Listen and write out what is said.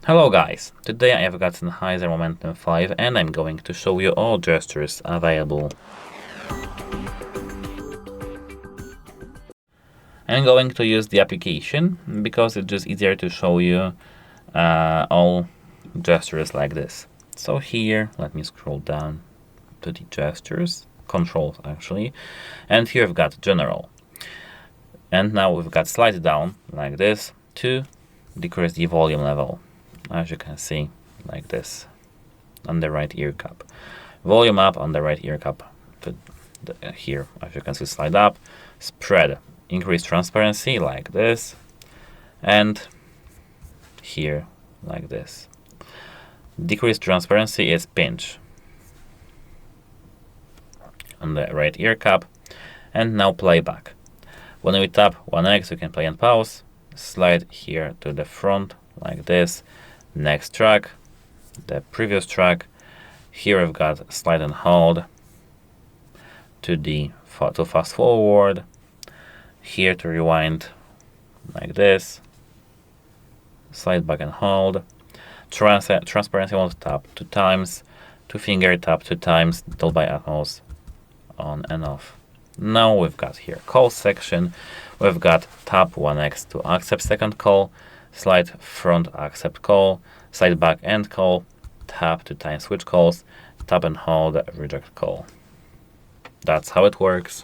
Hello guys, today I have got Sennheiser Momentum 5 and I'm going to show you all gestures available. I'm going to use the application because it's just easier to show you all gestures like this. So here, let me scroll down to the gestures, controls actually, and here we've got general. And now we've got slide down like this to decrease the volume level. As you can see, like this, on the right ear cup. Volume up on the right ear cup to here, as you can see, slide up. Spread, increase transparency like this, and here like this. Decrease transparency is pinch on the right ear cup. And now playback. When we tap 1x, we can play and pause. Slide here to the front like this. Next track, the previous track. Here we've got slide and hold to fast forward. Here to rewind like this. Slide back and hold. Transparency mode tap 2 times. 2-finger tap 2 times. Dolby Atmos on and off. Now we've got here call section. We've got tap 1x to accept second call. Slide front accept call, slide back end call, tap to time switch calls, tap and hold reject call. That's how it works.